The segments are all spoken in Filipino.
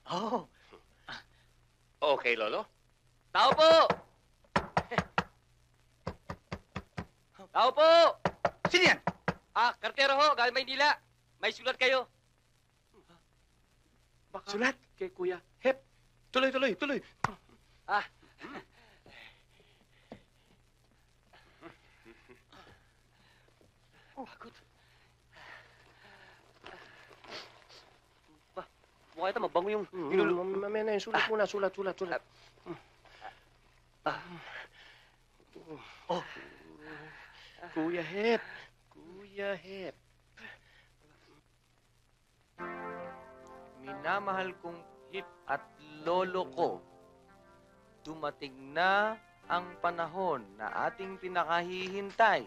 Oh. Okay, Lolo. Tao po! Tao po! Sino yan? Kartero ho, galing Maynila. May sulat kayo. Baka Sulat? kay Kuya Hep. Tuloy. Ah, pagod. Mukha ito, mabango yung... Mamaya na yun. Sulat muna. Sulat. Oh. Kuya Hep. Minamahal kong Hip at lolo ko, dumating na ang panahon na ating pinakahihintay.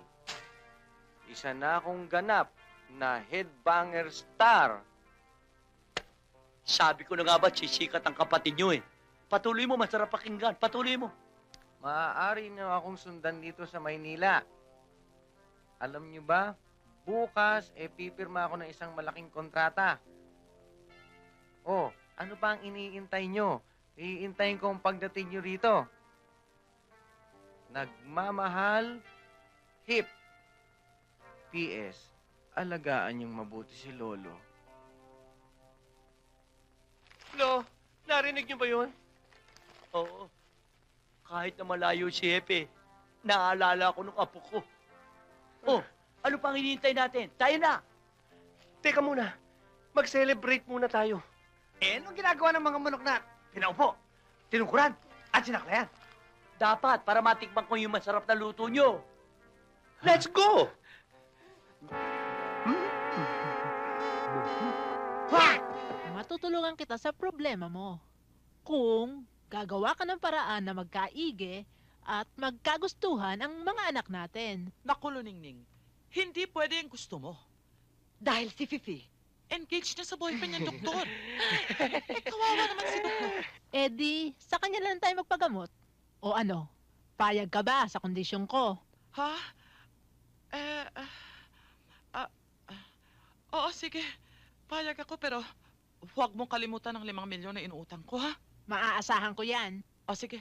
Isa na akong ganap na headbanger star. Sabi ko na nga ba, sisikat ang kapatid nyo eh. Patuloy mo, masarap pakinggan. Patuloy mo. Maaari niyo akong sundan dito sa Maynila. Alam niyo ba, bukas pipirma ako ng isang malaking kontrata. Oh, ano ba ang iniintay nyo? Iintayin ko ang pagdating nyo rito. Nagmamahal, Hip. P.S. Alagaan niyong mabuti si Lolo. Lo, narinig niyo ba yun? Oo. Kahit na malayo si Hepe, naalala ko nung apo ko. Oh, ano pang hinihintay natin? Tayo na! Teka muna. Mag-celebrate muna tayo. Anong ginagawa ng mga manok na pinaupo, tinukuran, at sinaklayan? Dapat, para matikman ko yung masarap na luto nyo. Let's go! Matutulungan kita sa problema mo. Kung gagawa ka ng paraan na magkaige at magkagustuhan ang mga anak natin. Naku, Luningning, hindi pwede ang gusto mo. Dahil si Fifi. Engaged na sa boyfriend niya, doktor. Kawawa naman si doktor. Eddie, sa kanya lang tayo magpagamot. O ano, payag ka ba sa kondisyon ko? Ha? Oo, sige. Payag ako, pero huwag mong kalimutan ang 5 milyon na inuutang ko, ha? Maaasahan ko yan. O, sige.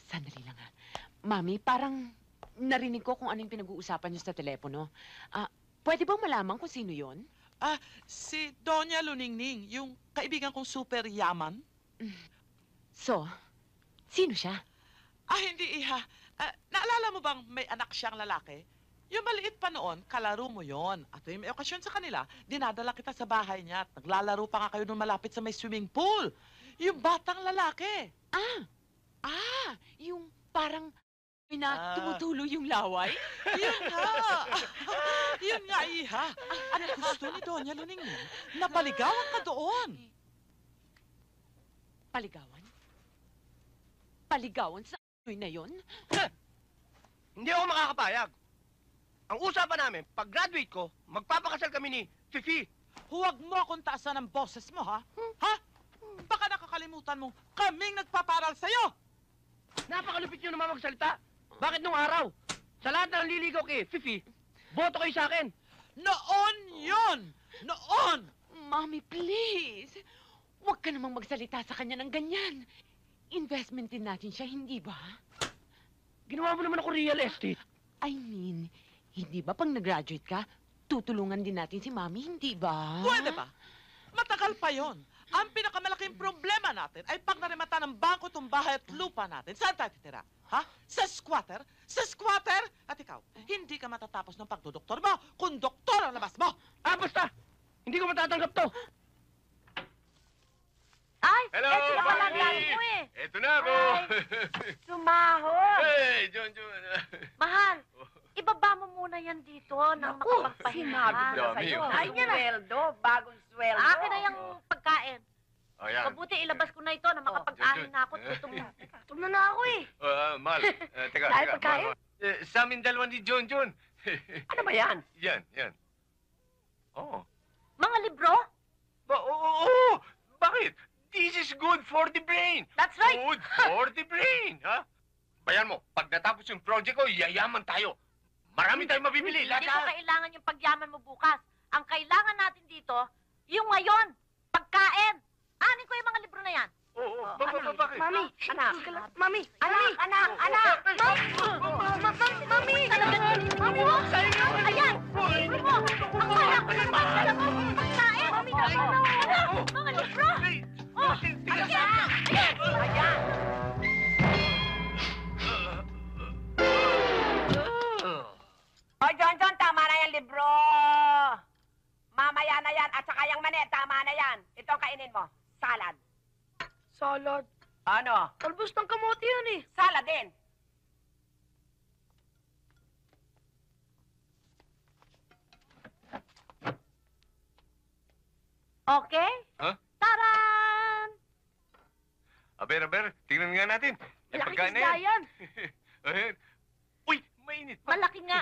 Sandali lang ha. Mami, parang narinig ko kung anong pinag-uusapan niyo sa telepono. Pwede bang malaman kung sino yon? Si Doña Luningning, yung kaibigan kong super yaman. So, sino siya? Hindi, iha. Naalala mo bang may anak siyang lalaki? Yung maliit pa noon, kalaro mo yon. At yung may okasyon sa kanila, dinadala kita sa bahay niya at naglalaro pa nga kayo nung malapit sa may swimming pool. Yung batang lalaki. Yung parang na tumutulo yung laway? Yun nga. Yun nga, iha. At gusto ni Doña Luningning na paligawan ka doon. Paligawan? Paligawan sa na yon? Hindi ako makakapayag. Ang usapan namin, pag-graduate ko, magpapakasal kami ni Fifi. Huwag mo akong taasan ang boses mo, ha? Ha? Baka nakakalimutan mo, kaming nagpaparal sa'yo! Napakalupit nyo naman magsalita. Bakit nung araw? Sa lahat ng naliligaw kay Fifi, boto kayo sa akin. Noon yun! Noon! Mami, please. Huwag ka namang magsalita sa kanya ng ganyan. Investment din natin siya, hindi ba? Ginawa mo naman ako real estate. I mean, hindi ba pag nag-graduate ka, tutulungan din natin si Mami, hindi ba? Pwede ba? Matagal pa yon. Ang pinakamalaking problema natin ay pag narimata ng bangko itong bahay at lupa natin. Saan tayo titira? Ha? Sa squatter? Sa squatter? At ikaw, hindi ka matatapos ng pagdodoktor mo kung doktor ang labas mo. Basta! Hindi ko matatanggap to. Ay, Hello, eto na pala Mami! galing mo eh. Eto na ako. Sumahod. Hey, John. Mahal, ibaba mo muna yan dito nang makapagpahinga. sinabi ko na sa'yo. Ay, niya na. Sweldo, bagong sweldo. Akin na yung pagkain. O, yan. Mabuti ilabas ko na ito na makapag-ahin na ako. Gutom na na ako eh. Mahal. Teka. Dahil pagkain? Mahal. Sa amin dalawa ni John. Ano ba yan? Yan. Oo. Mga libro? Oo. Bakit? This is good for the brain. That's right. Good for the brain, ha? Bayan mo, pag natapos yung project ko, yayaman tayo. Marami tayong mabibili. Hindi ko kailangan yung pagyaman mo bukas. Ang kailangan natin dito, Yung ngayon, pagkain. Anin ko yung mga libro na yan. Oo, bakit? Mami, anak. Mami, anak. Mami, mami mo. Ayan, libro mo. Ang anak ko naman sila mo. Pagkain. Mami, mga libro. Oh, ayan. Ayan. Hoy, John, tama na yan, libro. Mamaya na yan. At saka yung mani, tama na yan. Ito ang kainin mo. Salad. Salad. Ano? Talbos ng kamote yan eh. Salad din. Okay? Huh? Taran! Aber, tingnan nga natin. May Malaki pagkain na isda yan. yan. Ayan. Uy, mainit pa. Malaki nga.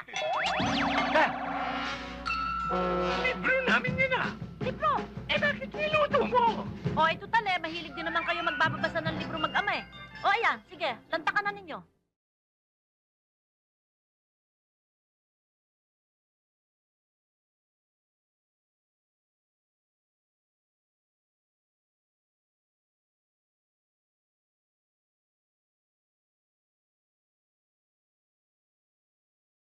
Libro namin yun ah. Libro. Bakit niluto mo? O, ito tali. Mahilig din naman kayo magbababasa ng libro mag-ama eh. O, ayan. Sige. Lantakan na ninyo.